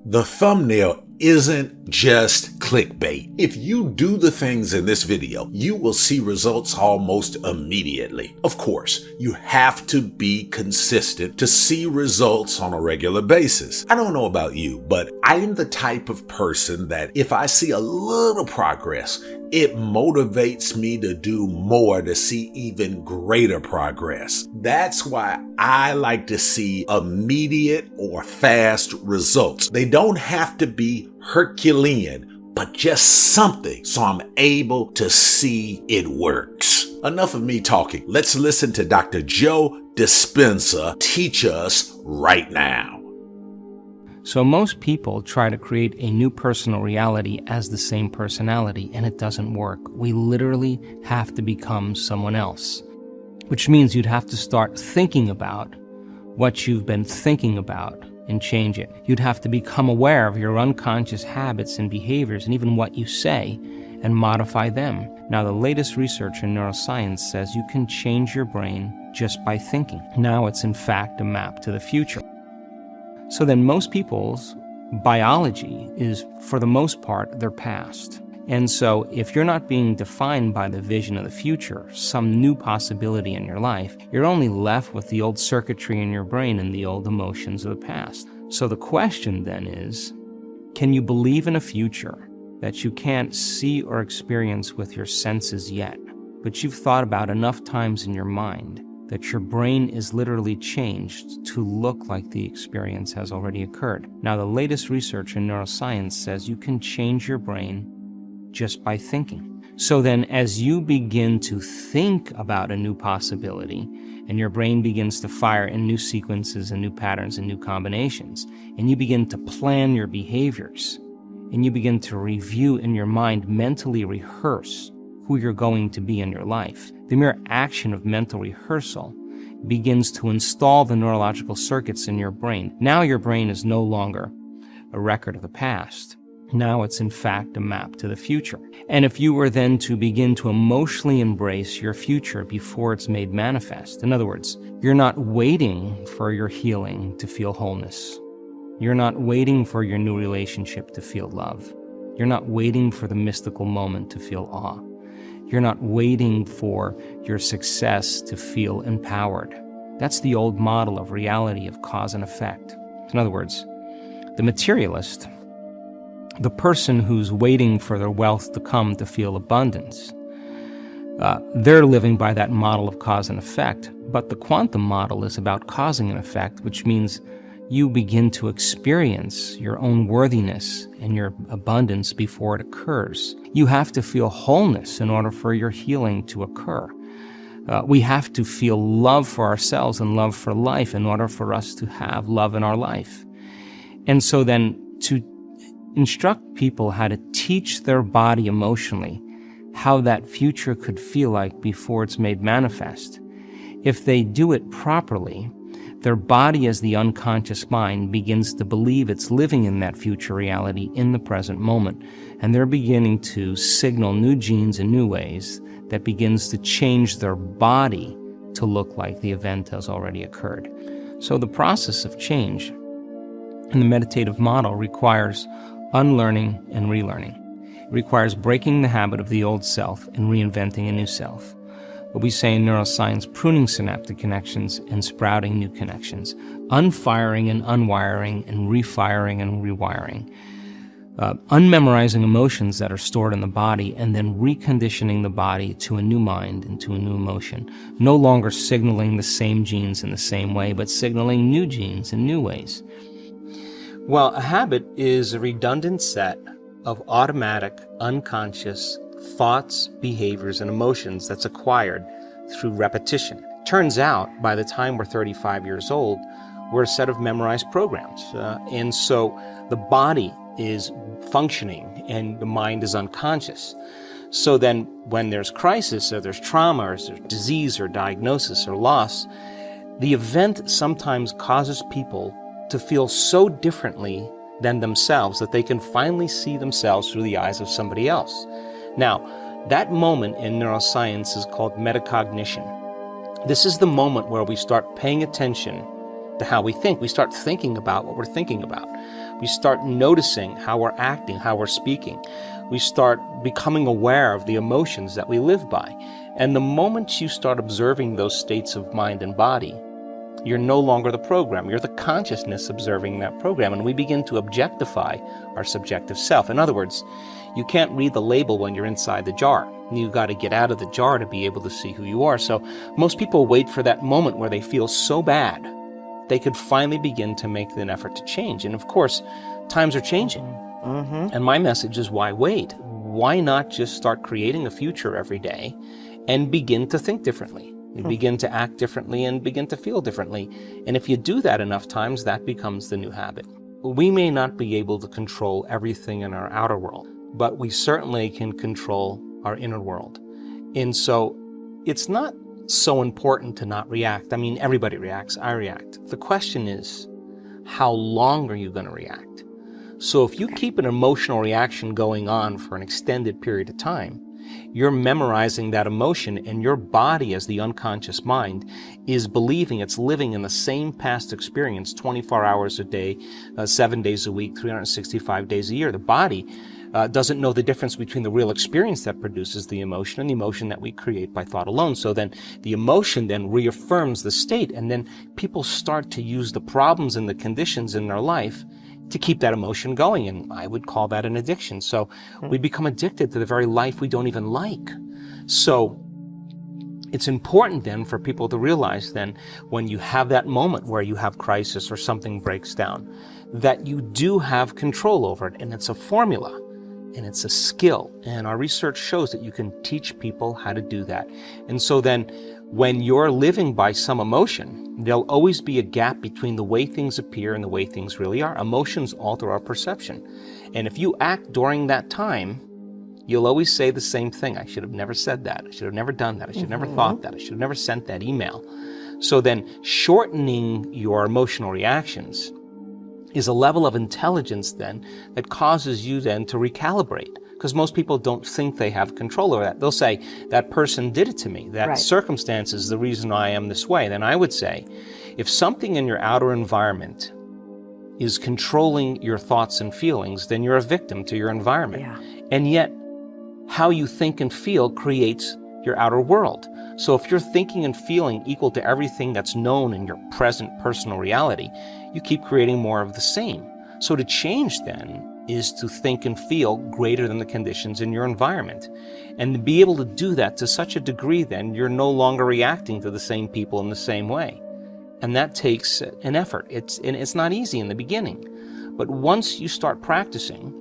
The thumbnail isn't just clickbait. If you do the things in this video, you will see results almost immediately. Of course, you have to be consistent to see results on a regular basis. I don't know about you, but I'm the type of person that if I see a little progress, it motivates me to do more to see even greater progress. That's why I like to see immediate or fast results. They don't have to be Herculean, but just something so I'm able to see it works. Enough of me talking. Let's listen to Dr. Joe Dispenza teach us right now. So most people try to create a new personal reality as the same personality, and it doesn't work. We literally have to become someone else, which means you'd have to start thinking about what you've been thinking about and change it. You'd have to become aware of your unconscious habits and behaviors and even what you say and modify them. Now, the latest research in neuroscience says you can change your brain just by thinking. Now it's in fact a map to the future. So then most people's biology is, for the most part, their past. And so if you're not being defined by the vision of the future, some new possibility in your life, you're only left with the old circuitry in your brain and the old emotions of the past. So the question then is, can you believe in a future that you can't see or experience with your senses yet, but you've thought about enough times in your mind that your brain is literally changed to look like the experience has already occurred? Now, the latest research in neuroscience says you can change your brain just by thinking. So then as you begin to think about a new possibility, and your brain begins to fire in new sequences and new patterns and new combinations, and you begin to plan your behaviors, and you begin to review in your mind, mentally rehearse who you're going to be in your life, the mere action of mental rehearsal begins to install the neurological circuits in your brain. Now your brain is no longer a record of the past. Now it's in fact a map to the future. And if you were then to begin to emotionally embrace your future before it's made manifest, in other words, you're not waiting for your healing to feel wholeness. You're not waiting for your new relationship to feel love. You're not waiting for the mystical moment to feel awe. You're not waiting for your success to feel empowered. That's the old model of reality of cause and effect. In other words, the materialist, the person who's waiting for their wealth to come to feel abundance, they're living by that model of cause and effect. But the quantum model is about causing an effect, which means you begin to experience your own worthiness and your abundance before it occurs. You have to feel wholeness in order for your healing to occur. We have to feel love for ourselves and love for life in order for us to have love in our life. And so then to instruct people how to teach their body emotionally how that future could feel like before it's made manifest, if they do it properly, their body as the unconscious mind begins to believe it's living in that future reality in the present moment. And they're beginning to signal new genes in new ways that begins to change their body to look like the event has already occurred. So the process of change in the meditative model requires unlearning and relearning. It requires breaking the habit of the old self and reinventing a new self. What we say in neuroscience, pruning synaptic connections and sprouting new connections, unfiring and unwiring and refiring and rewiring, unmemorizing emotions that are stored in the body and then reconditioning the body to a new mind and to a new emotion, no longer signaling the same genes in the same way, but signaling new genes in new ways. Well, a habit is a redundant set of automatic, unconscious thoughts, behaviors, and emotions that's acquired through repetition. Turns out, by the time we're 35 years old, we're a set of memorized programs. And so the body is functioning and the mind is unconscious. So then when there's crisis or there's trauma or there's disease or diagnosis or loss, the event sometimes causes people to feel so differently than themselves that they can finally see themselves through the eyes of somebody else. Now, that moment in neuroscience is called metacognition. This is the moment where we start paying attention to how we think. We start thinking about what we're thinking about. We start noticing how we're acting, how we're speaking. We start becoming aware of the emotions that we live by. And the moment you start observing those states of mind and body, you're no longer the program. You're the consciousness observing that program. And we begin to objectify our subjective self. In other words, you can't read the label when you're inside the jar. You've got to get out of the jar to be able to see who you are. So most people wait for that moment where they feel so bad they could finally begin to make an effort to change. And of course, times are changing. And my message is, why wait? Why not just start creating a future every day and begin to think differently? You begin to act differently and begin to feel differently. And if you do that enough times, that becomes the new habit. We may not be able to control everything in our outer world, but we certainly can control our inner world. And so it's not so important to not react. I mean, everybody reacts. I react. The question is, how long are you going to react? So if you keep an emotional reaction going on for an extended period of time, you're memorizing that emotion, and your body, as the unconscious mind, is believing it's living in the same past experience 24 hours a day, 7 days a week, 365 days a year. The body doesn't know the difference between the real experience that produces the emotion and the emotion that we create by thought alone. So then the emotion then reaffirms the state, and then people start to use the problems and the conditions in their life to keep that emotion going, and I would call that an addiction. So we become addicted to the very life we don't even like. So it's important then for people to realize then, when you have that moment where you have crisis or something breaks down, that you do have control over it, and it's a formula, and it's a skill, and our research shows that you can teach people how to do that. And so then, when you're living by some emotion, there'll always be a gap between the way things appear and the way things really are. Emotions alter our perception. And if you act during that time, you'll always say the same thing. I should have never said that. I should have never done that. I should have never thought that. I should have never sent that email. So then shortening your emotional reactions is a level of intelligence then that causes you then to recalibrate. Because most people don't think they have control over that. They'll say, that person did it to me. That circumstance is the reason I am this way. Then I would say, if something in your outer environment is controlling your thoughts and feelings, then you're a victim to your environment. And yet, how you think and feel creates your outer world. So if you're thinking and feeling equal to everything that's known in your present personal reality, you keep creating more of the same. So to change then is to think and feel greater than the conditions in your environment. And to be able to do that to such a degree, then you're no longer reacting to the same people in the same way. And that takes an effort. It's not easy in the beginning. But once you start practicing,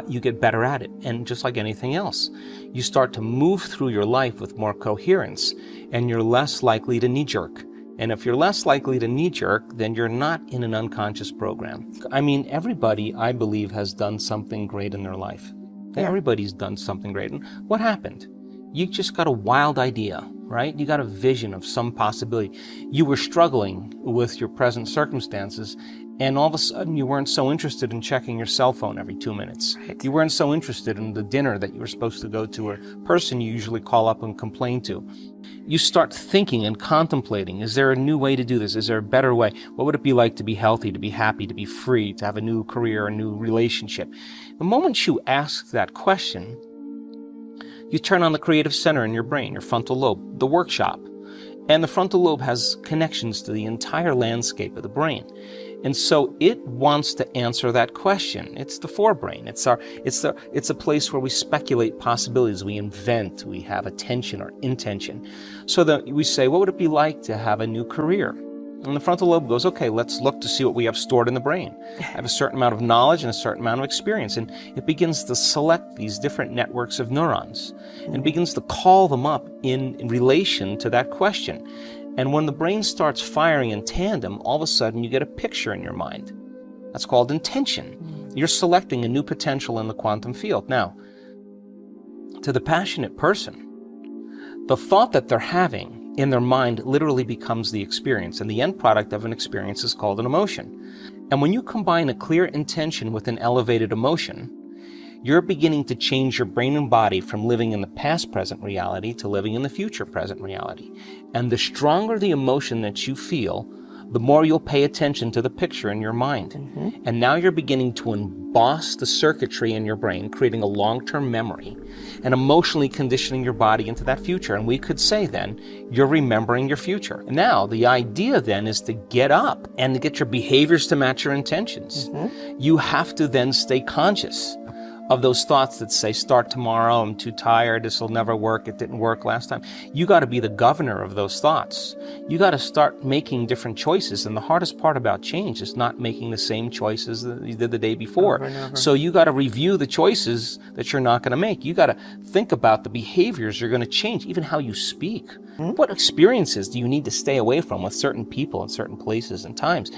you get better at it. And just like anything else, you start to move through your life with more coherence, and you're less likely to knee-jerk. And if you're less likely to knee-jerk, then you're not in an unconscious program. I mean, everybody, I believe, has done something great in their life. Everybody's done something great. And what happened? You just got a wild idea, right? You got a vision of some possibility. You were struggling with your present circumstances, and all of a sudden you weren't so interested in checking your cell phone every 2 minutes. You weren't so interested in the dinner that you were supposed to go to, or person you usually call up and complain to. You start thinking and contemplating, is there a new way to do this? Is there a better way? What would it be like to be healthy, to be happy, to be free, to have a new career, a new relationship? The moment you ask that question, you turn on the creative center in your brain, your frontal lobe, the workshop. And the frontal lobe has connections to the entire landscape of the brain. And so it wants to answer that question. It's the forebrain. It's a place where we speculate possibilities, we invent, we have attention or intention. So that we say, what would it be like to have a new career? And the frontal lobe goes, okay, let's look to see what we have stored in the brain. I have a certain amount of knowledge and a certain amount of experience. And it begins to select these different networks of neurons and begins to call them up in relation to that question. And when the brain starts firing in tandem, all of a sudden you get a picture in your mind. That's called intention. You're selecting a new potential in the quantum field. Now, to the passionate person, the thought that they're having in their mind literally becomes the experience, and the end product of an experience is called an emotion. And when you combine a clear intention with an elevated emotion, you're beginning to change your brain and body from living in the past present reality to living in the future present reality. And the stronger the emotion that you feel, the more you'll pay attention to the picture in your mind. And now you're beginning to emboss the circuitry in your brain, creating a long-term memory and emotionally conditioning your body into that future. And we could say then, you're remembering your future. And now the idea then is to get up and to get your behaviors to match your intentions. You have to then stay conscious of those thoughts that say, start tomorrow, I'm too tired, this will never work, it didn't work last time. You got to be the governor of those thoughts. You got to start making different choices. And the hardest part about change is not making the same choices that you did the day before. Over and over. So you got to review the choices that you're not going to make. You got to think about the behaviors you're going to change, even how you speak. What experiences do you need to stay away from with certain people in certain places and times?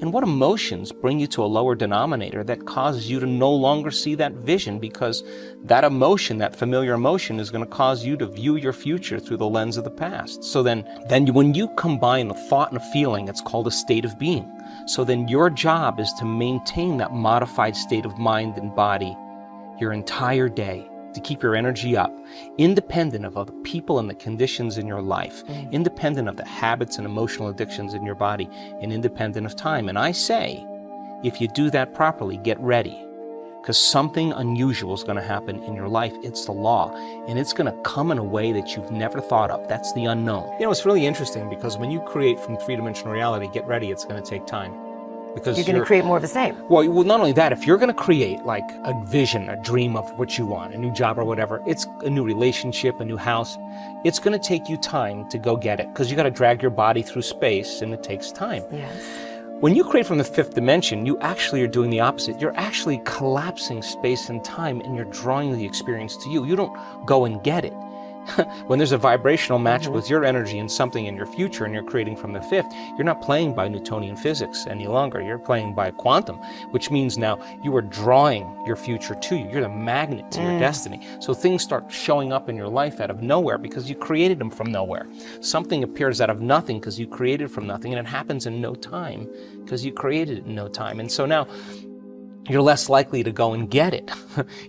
And what emotions bring you to a lower denominator that causes you to no longer see that vision, because that emotion, that familiar emotion, is going to cause you to view your future through the lens of the past. So then when you combine a thought and a feeling, it's called a state of being. So then your job is to maintain that modified state of mind and body your entire day, to keep your energy up, independent of other people and the conditions in your life, independent of the habits and emotional addictions in your body, and independent of time. And I say, if you do that properly, get ready, because something unusual is going to happen in your life. It's the law, and it's going to come in a way that you've never thought of. That's the unknown. You know, it's really interesting, because when you create from three-dimensional reality, get ready, it's going to take time. Because You're going to create more of the same. Well, not only that, if you're going to create like a vision, a dream of what you want, a new job or whatever, it's a new relationship, a new house, it's going to take you time to go get it, because you got to drag your body through space, and it takes time. Yes. When you create from the fifth dimension, you actually are doing the opposite. You're actually collapsing space and time, and you're drawing the experience to you. You don't go and get it. When there's a vibrational match with your energy and something in your future, and you're creating from the fifth, you're not playing by Newtonian physics any longer. You're playing by quantum, which means now you are drawing your future to you. You're the magnet to your destiny. So things start showing up in your life out of nowhere, because you created them from nowhere. Something appears out of nothing because you created from nothing, and it happens in no time because you created it in no time. And so now you're less likely to go and get it.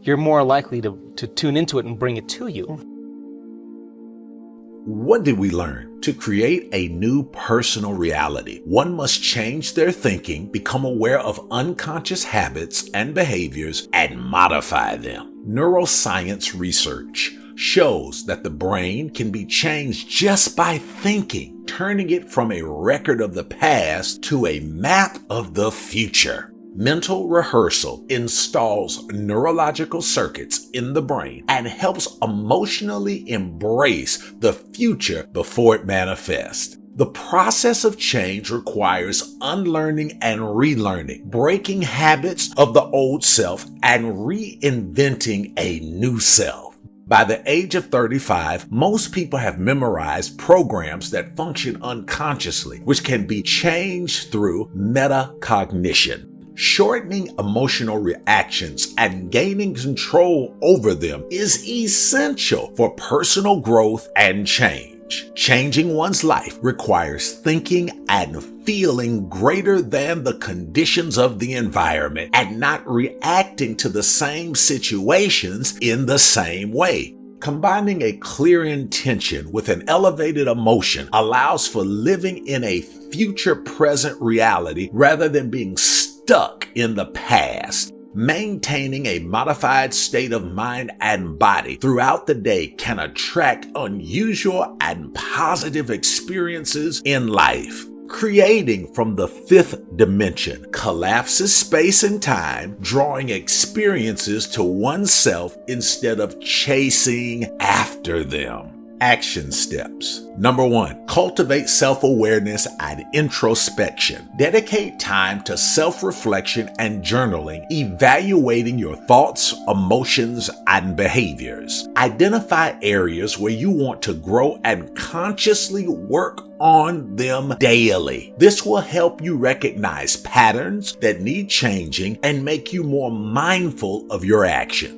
You're more likely to tune into it and bring it to you. What did we learn? To create a new personal reality, one must change their thinking, become aware of unconscious habits and behaviors, and modify them. Neuroscience research shows that the brain can be changed just by thinking, turning it from a record of the past to a map of the future. Mental rehearsal installs neurological circuits in the brain and helps emotionally embrace the future before it manifests. The process of change requires unlearning and relearning, breaking habits of the old self and reinventing a new self. By the age of 35, most people have memorized programs that function unconsciously, which can be changed through metacognition. Shortening emotional reactions and gaining control over them is essential for personal growth and change. Changing one's life requires thinking and feeling greater than the conditions of the environment and not reacting to the same situations in the same way. Combining a clear intention with an elevated emotion allows for living in a future present reality rather than being stuck in the past. Maintaining a modified state of mind and body throughout the day can attract unusual and positive experiences in life. Creating from the fifth dimension collapses space and time, drawing experiences to oneself instead of chasing after them. Action steps. Number 1, cultivate self-awareness and introspection. Dedicate time to self-reflection and journaling, evaluating your thoughts, emotions, and behaviors. Identify areas where you want to grow and consciously work on them daily. This will help you recognize patterns that need changing and make you more mindful of your actions.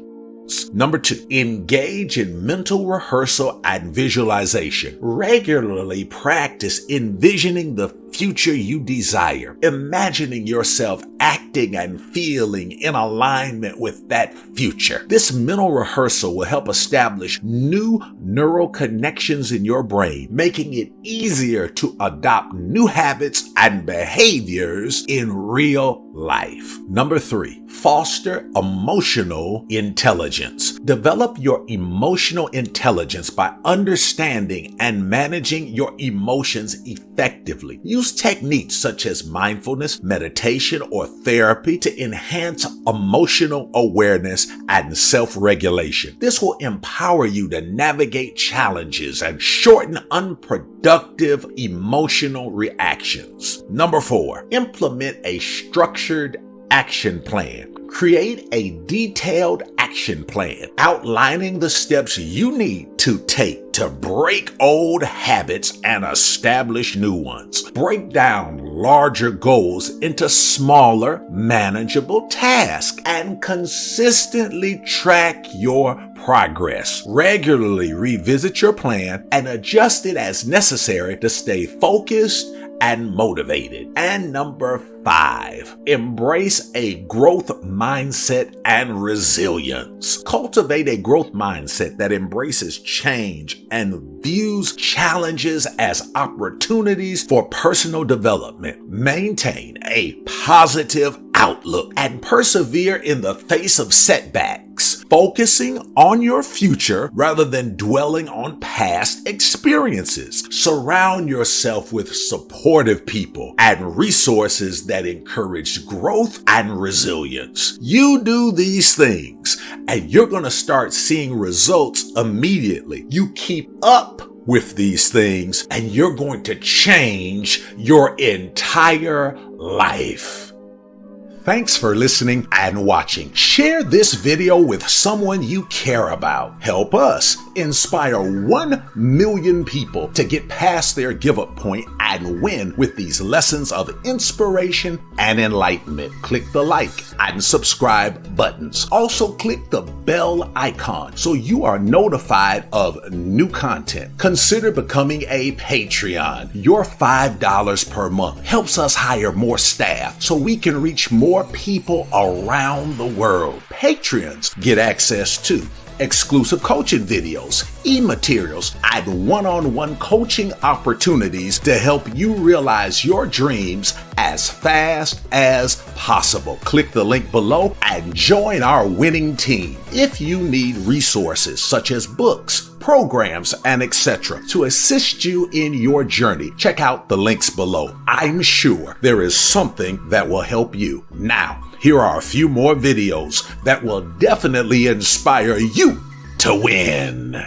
Number 2, engage in mental rehearsal and visualization. Regularly practice envisioning the future you desire, imagining yourself acting and feeling in alignment with that future. This mental rehearsal will help establish new neural connections in your brain, making it easier to adopt new habits and behaviors in real life. Number 3, foster emotional intelligence. Develop your emotional intelligence by understanding and managing your emotions effectively. Use techniques such as mindfulness, meditation, or therapy to enhance emotional awareness and self-regulation. This will empower you to navigate challenges and shorten unproductive emotional reactions. Number 4, implement a structured action plan. Create a detailed action plan outlining the steps you need to take to break old habits and establish new ones. Break down larger goals into smaller, manageable tasks and consistently track your progress. Regularly revisit your plan and adjust it as necessary to stay focused and motivated. And number 5, embrace a growth mindset and resilience. Cultivate a growth mindset that embraces change and views challenges as opportunities for personal development. Maintain a positive outlook and persevere in the face of setbacks, focusing on your future rather than dwelling on past experiences. Surround yourself with supportive people and resources that encourage growth and resilience. You do these things and you're going to start seeing results immediately. You keep up with these things and you're going to change your entire life. Thanks for listening and watching. Share this video with someone you care about. Help us inspire 1 million people to get past their give-up point and win with these lessons of inspiration and enlightenment. Click the like and subscribe buttons. Also click the bell icon so you are notified of new content. Consider becoming a Patreon. Your $5 per month helps us hire more staff so we can reach more people around the world. Patrons get access to exclusive coaching videos, e-materials, and one-on-one coaching opportunities to help you realize your dreams as fast as possible. Click the link below and join our winning team. If you need resources such as books, programs, and etc. to assist you in your journey, check out the links below. I'm sure there is something that will help you. Now, here are a few more videos that will definitely inspire you to win.